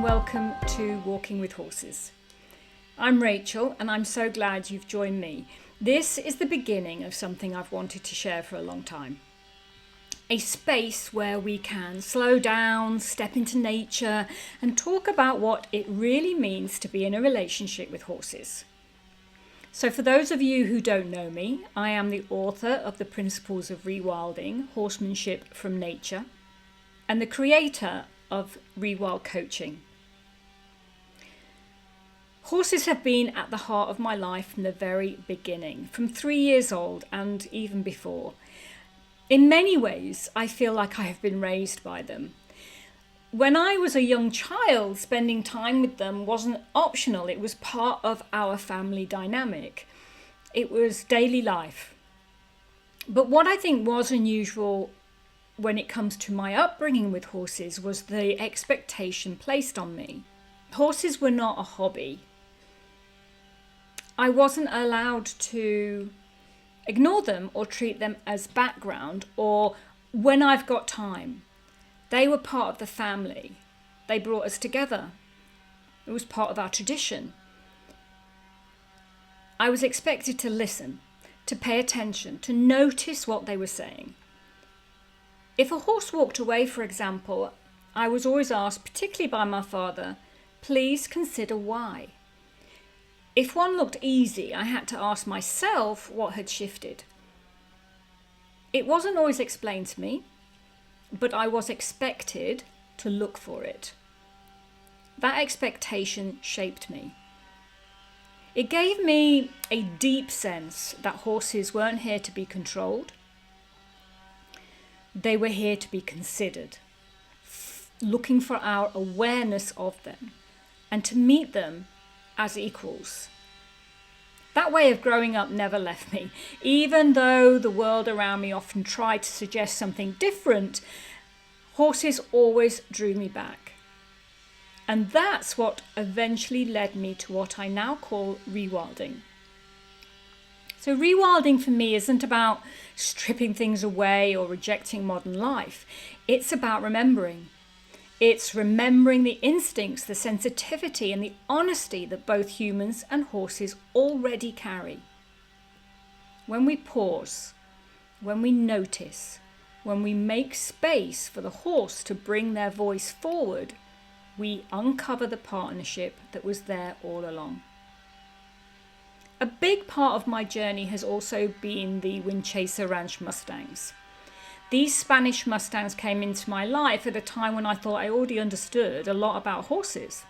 welcome to Walking with Horses. I'm Rachel and I'm so glad you've joined me. This is the beginning of something I've wanted to share for a long time. A space where we can slow down, step into nature and talk about what it really means to be in a relationship with horses. So for those of you who don't know me, I am the author of the Principles of ReWilding, Horsemanship from Nature, and the creator of ReWild Coaching. Horses have been at the heart of my life from the very beginning, from 3 years old and even before. In many ways, I feel like I have been raised by them. When I was a young child, spending time with them wasn't optional. It was part of our family dynamic. It was daily life. But what I think was unusual when it comes to my upbringing with horses was the expectation placed on me. Horses were not a hobby. I wasn't allowed to ignore them or treat them as background or when I've got time. They were part of the family. They brought us together. It was part of our tradition. I was expected to listen, to pay attention, to notice what they were saying. If a horse walked away, for example, I was always asked, particularly by my father, please consider why. If one looked easy, I had to ask myself what had shifted. It wasn't always explained to me, but I was expected to look for it. That expectation shaped me. It gave me a deep sense that horses weren't here to be controlled. They were here to be considered, looking for our awareness of them and to meet them as equals. That way of growing up never left me. Even though the world around me often tried to suggest something different, horses always drew me back. And that's what eventually led me to what I now call rewilding. So rewilding for me isn't about stripping things away or rejecting modern life. It's about remembering. It's remembering the instincts, the sensitivity and the honesty that both humans and horses already carry. When we pause, when we notice, when we make space for the horse to bring their voice forward, we uncover the partnership that was there all along. A big part of my journey has also been the Windchaser Ranch Mustangs. These Spanish Mustangs came into my life at a time when I thought I already understood a lot about horses.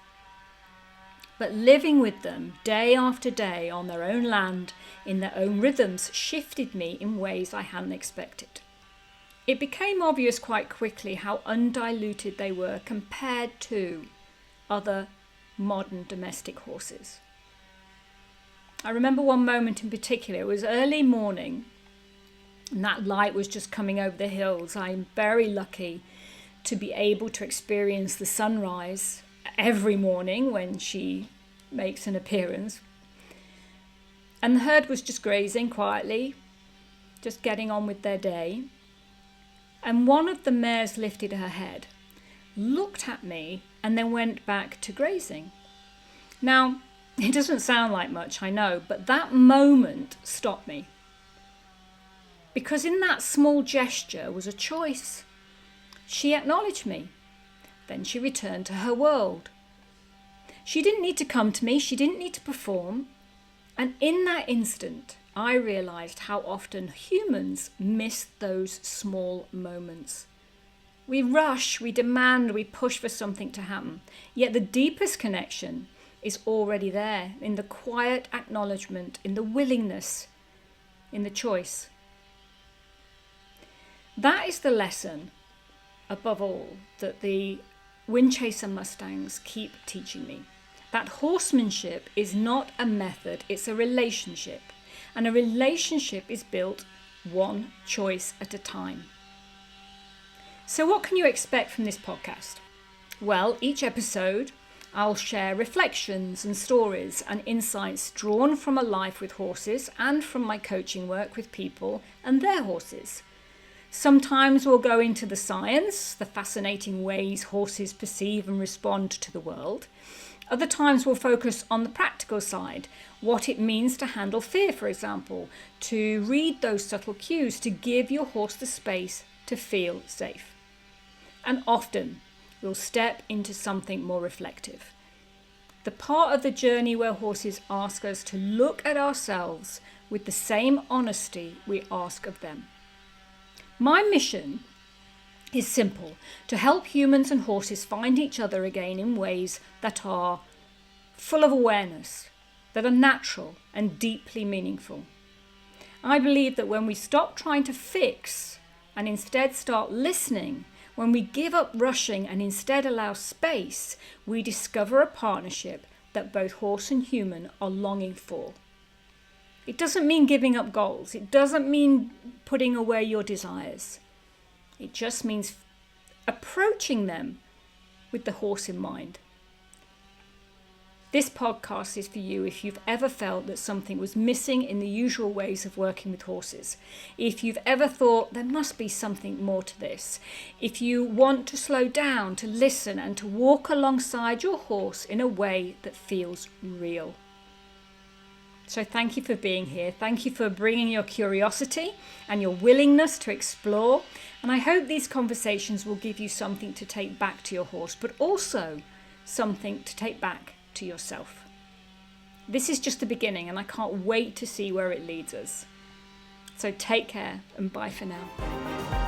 But living with them day after day on their own land, in their own rhythms, shifted me in ways I hadn't expected. It became obvious quite quickly how undiluted they were compared to other modern domestic horses. I remember one moment in particular. It was early morning and that light was just coming over the hills. I'm very lucky to be able to experience the sunrise every morning when she makes an appearance. And the herd was just grazing quietly, just getting on with their day. And one of the mares lifted her head, looked at me, and then went back to grazing. Now, it doesn't sound like much, I know, but that moment stopped me. Because in that small gesture was a choice. She acknowledged me. Then she returned to her world. She didn't need to come to me. She didn't need to perform. And in that instant, I realized how often humans miss those small moments. We rush, we demand, we push for something to happen. Yet the deepest connection is already there in the quiet acknowledgement, in the willingness, in the choice. That is the lesson, above all, that the Windchaser Mustangs keep teaching me. That horsemanship is not a method, it's a relationship. And a relationship is built one choice at a time. So what can you expect from this podcast? Well, each episode I'll share reflections and stories and insights drawn from a life with horses and from my coaching work with people and their horses. Sometimes we'll go into the science, the fascinating ways horses perceive and respond to the world. Other times we'll focus on the practical side, what it means to handle fear, for example, to read those subtle cues, to give your horse the space to feel safe. And often we'll step into something more reflective. The part of the journey where horses ask us to look at ourselves with the same honesty we ask of them. My mission is simple: to help humans and horses find each other again in ways that are full of awareness, that are natural and deeply meaningful. I believe that when we stop trying to fix and instead start listening, when we give up rushing and instead allow space, we discover a partnership that both horse and human are longing for. It doesn't mean giving up goals. It doesn't mean putting away your desires. It just means approaching them with the horse in mind. This podcast is for you if you've ever felt that something was missing in the usual ways of working with horses. If you've ever thought there must be something more to this. If you want to slow down, to listen, and to walk alongside your horse in a way that feels real. So thank you for being here. Thank you for bringing your curiosity and your willingness to explore. And I hope these conversations will give you something to take back to your horse, but also something to take back to yourself. This is just the beginning, and I can't wait to see where it leads us. So take care and bye for now.